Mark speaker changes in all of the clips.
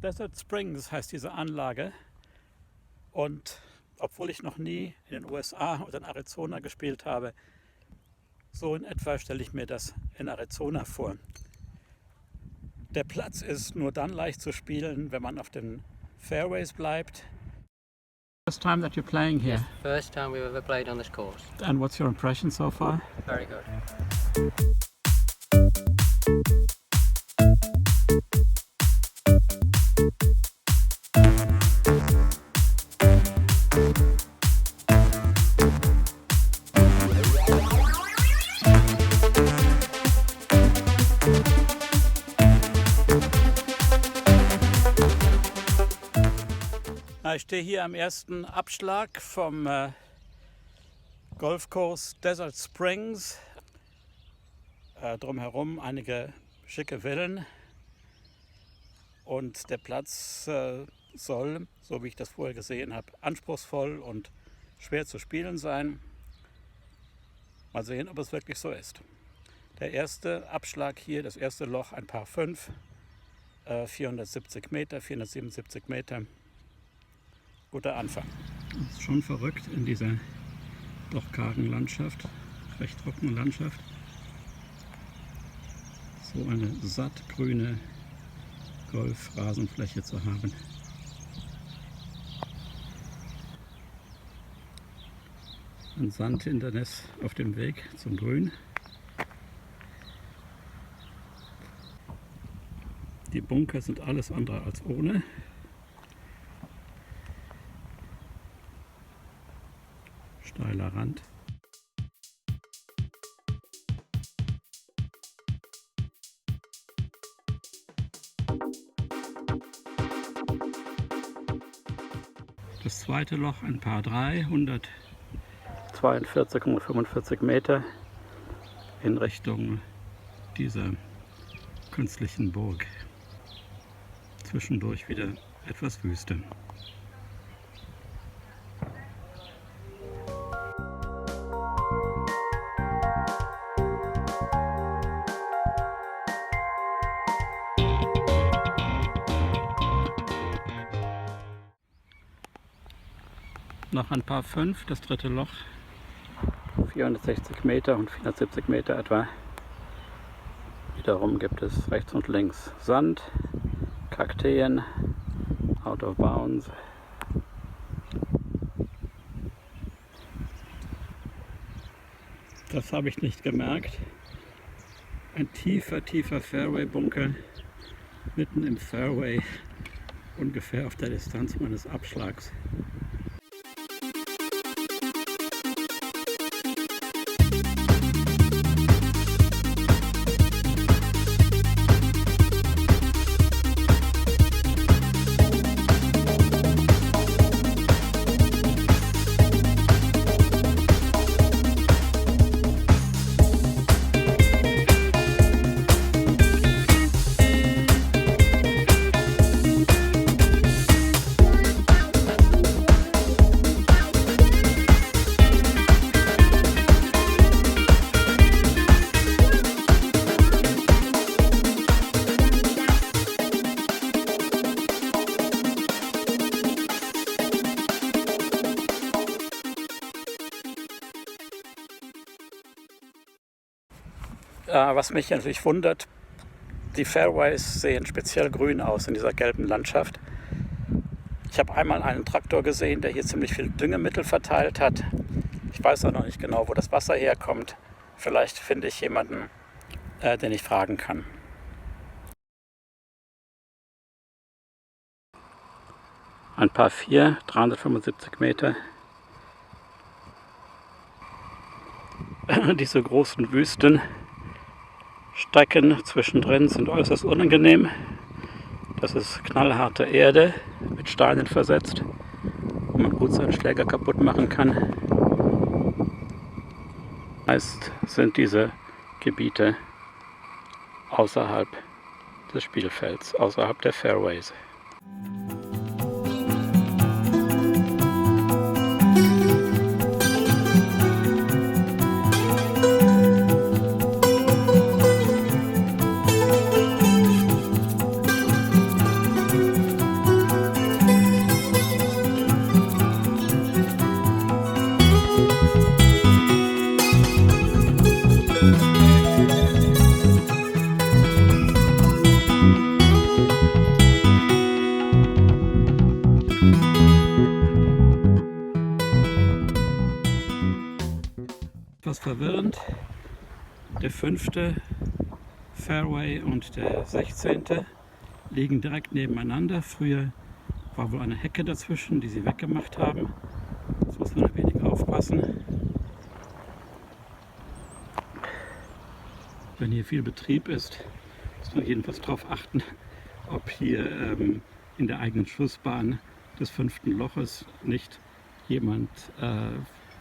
Speaker 1: Desert Springs heißt diese Anlage. Und obwohl ich noch nie in den USA oder in Arizona gespielt habe, so in etwa stelle ich mir das in Arizona vor. Der Platz ist nur dann leicht zu spielen, wenn man auf den Fairways bleibt. First time that you're playing here.
Speaker 2: Yes, first time we've ever played on this course.
Speaker 1: And what's your impression so far?
Speaker 2: Very good.
Speaker 1: Ich stehe hier am ersten Abschlag vom Golfkurs Desert Springs. Drumherum einige schicke Villen. Und der Platz soll, so wie ich das vorher gesehen habe, anspruchsvoll und schwer zu spielen sein. Mal sehen, ob es wirklich so ist. Der erste Abschlag hier, das erste Loch, ein Par 5, 470 Meter, 477 Meter. Guter Anfang. Das ist schon verrückt in dieser doch kargen Landschaft, recht trockenen Landschaft. So eine sattgrüne Golfrasenfläche zu haben. Ein Sandhindernis auf dem Weg zum Grün. Die Bunker sind alles andere als ohne. Steiler Rand. Das zweite Loch, ein Par 3, 142 und 45 Meter in Richtung dieser künstlichen Burg. Zwischendurch wieder etwas Wüste. Noch ein Par 5, das dritte Loch, 460 Meter und 470 Meter etwa. Wiederum gibt es rechts und links Sand, Kakteen, out of bounds. Das habe ich nicht gemerkt. Ein tiefer Fairway-Bunker mitten im Fairway, ungefähr auf der Distanz meines Abschlags. Was mich natürlich wundert, die Fairways sehen speziell grün aus in dieser gelben Landschaft. Ich habe einmal einen Traktor gesehen, der hier ziemlich viel Düngemittel verteilt hat. Ich weiß auch noch nicht genau, wo das Wasser herkommt. Vielleicht finde ich jemanden, den ich fragen kann. Ein Par 4, 375 Meter. Diese großen Wüsten. Strecken zwischendrin sind äußerst unangenehm. Das ist knallharte Erde mit Steinen versetzt, wo man gut seinen Schläger kaputt machen kann. Meist sind diese Gebiete außerhalb des Spielfelds, außerhalb der Fairways. etwas verwirrend. Der 5. Fairway und der 16. liegen direkt nebeneinander. Früher war wohl eine Hecke dazwischen, die sie weggemacht haben. Jetzt muss man ein wenig aufpassen. Wenn hier viel Betrieb ist, muss man jedenfalls darauf achten, ob hier in der eigenen Schussbahn des 5. Loches nicht jemand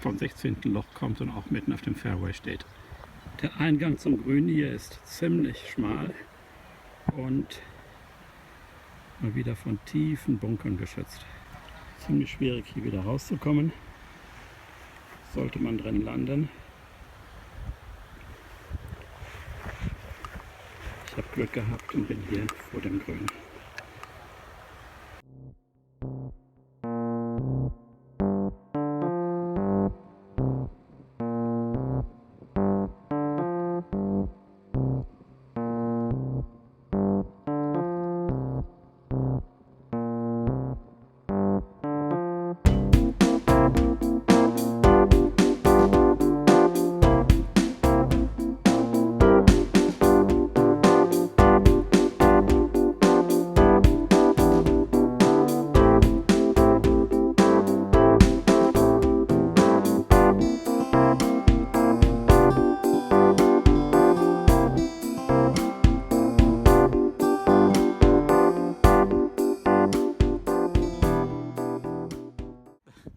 Speaker 1: vom 16. Loch kommt und auch mitten auf dem Fairway steht. Der Eingang zum Grün hier ist ziemlich schmal und mal wieder von tiefen Bunkern geschützt. Ziemlich schwierig hier wieder rauszukommen, sollte man drin landen. Ich habe Glück gehabt und bin hier vor dem Grün.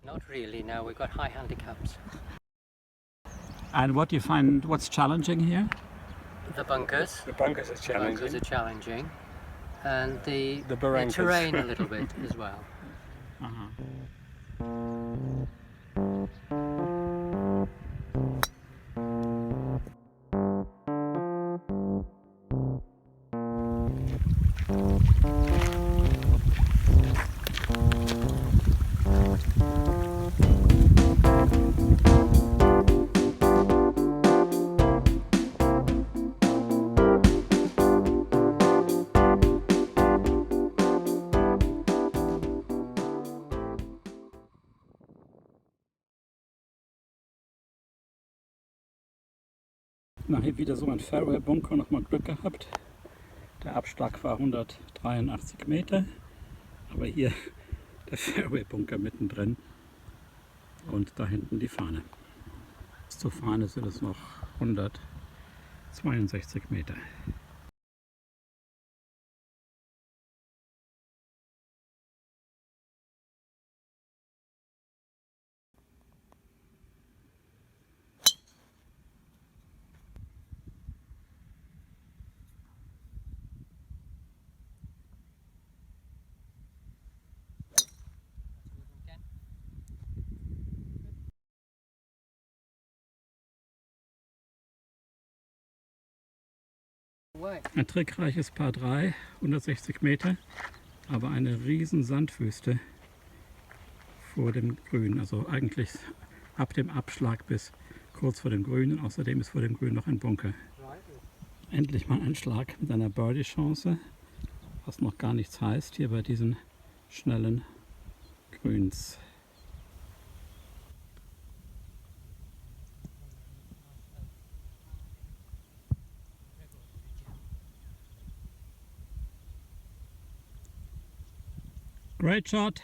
Speaker 2: Not really, no, we've got high handicaps.
Speaker 1: And what do you find, what's challenging here?
Speaker 2: The bunkers.
Speaker 1: The bunkers are
Speaker 2: The bunkers are challenging. And the
Speaker 1: barrancas.
Speaker 2: terrain a little bit as well.
Speaker 1: Nachher wieder so ein Fairway-Bunker, nochmal Glück gehabt. Der Abschlag war 183 Meter, aber hier der Fairway-Bunker mittendrin und da hinten die Fahne. Bis zur Fahne sind es noch 162 Meter. Ein trickreiches Par 3, 160 Meter, aber eine riesen Sandwüste vor dem Grün, also eigentlich ab dem Abschlag bis kurz vor dem Grün und außerdem ist vor dem Grün noch ein Bunker. Endlich mal ein Schlag mit einer Birdie-Chance, was noch gar nichts heißt hier bei diesen schnellen Grüns. Great shot.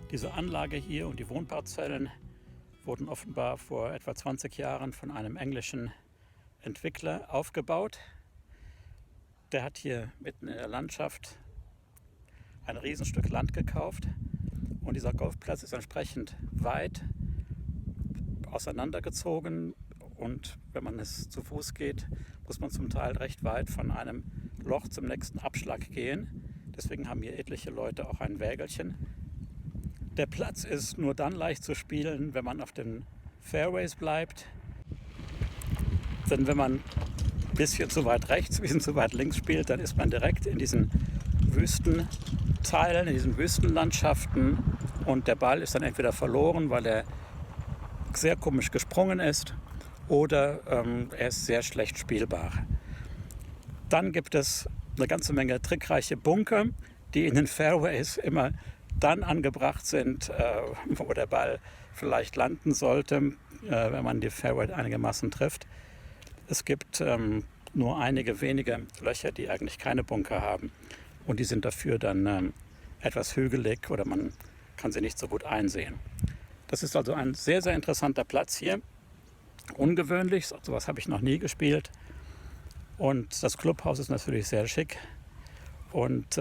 Speaker 1: Diese Anlage hier und die Wohnparzellen wurden offenbar vor etwa 20 Jahren von einem englischen Entwickler aufgebaut. Der hat hier mitten in der Landschaft ein Riesenstück Land gekauft und dieser Golfplatz ist entsprechend weit auseinandergezogen und wenn man es zu Fuß geht, muss man zum Teil recht weit von einem Loch zum nächsten Abschlag gehen. Deswegen haben hier etliche Leute auch ein Wägelchen. Der Platz ist nur dann leicht zu spielen, wenn man auf den Fairways bleibt. Denn wenn man ein bisschen zu weit rechts, ein bisschen zu weit links spielt, dann ist man direkt in diesen Wüstenteilen, in diesen Wüstenlandschaften und der Ball ist dann entweder verloren, weil er sehr komisch gesprungen ist oder er ist sehr schlecht spielbar. Dann gibt es eine ganze Menge trickreiche Bunker, die in den Fairways immer dann angebracht sind, wo der Ball vielleicht landen sollte, wenn man die Fairway einigermaßen trifft. Es gibt nur einige wenige Löcher, die eigentlich keine Bunker haben und die sind dafür dann etwas hügelig oder man kann sie nicht so gut einsehen. Das ist also ein sehr, sehr interessanter Platz hier. Ungewöhnlich, sowas habe ich noch nie gespielt. Und das Clubhaus ist natürlich sehr schick und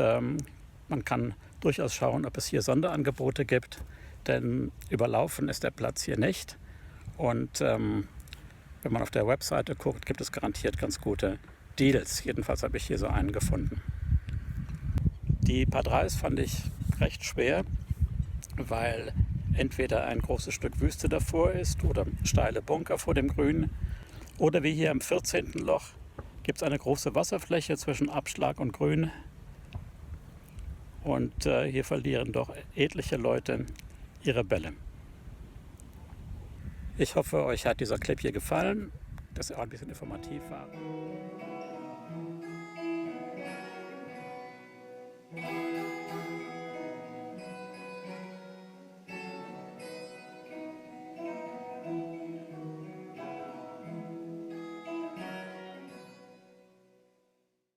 Speaker 1: man kann durchaus schauen, ob es hier Sonderangebote gibt, denn überlaufen ist der Platz hier nicht. Und wenn man auf der Webseite guckt, gibt es garantiert ganz gute Deals. Jedenfalls habe ich hier so einen gefunden. Die Par 3 fand ich recht schwer, weil entweder ein großes Stück Wüste davor ist oder steile Bunker vor dem Grün. Oder wie hier am 14. Loch gibt es eine große Wasserfläche zwischen Abschlag und Grün. Und hier verlieren doch etliche Leute ihre Bälle. Ich hoffe, euch hat dieser Clip hier gefallen, dass er auch ein bisschen informativ war.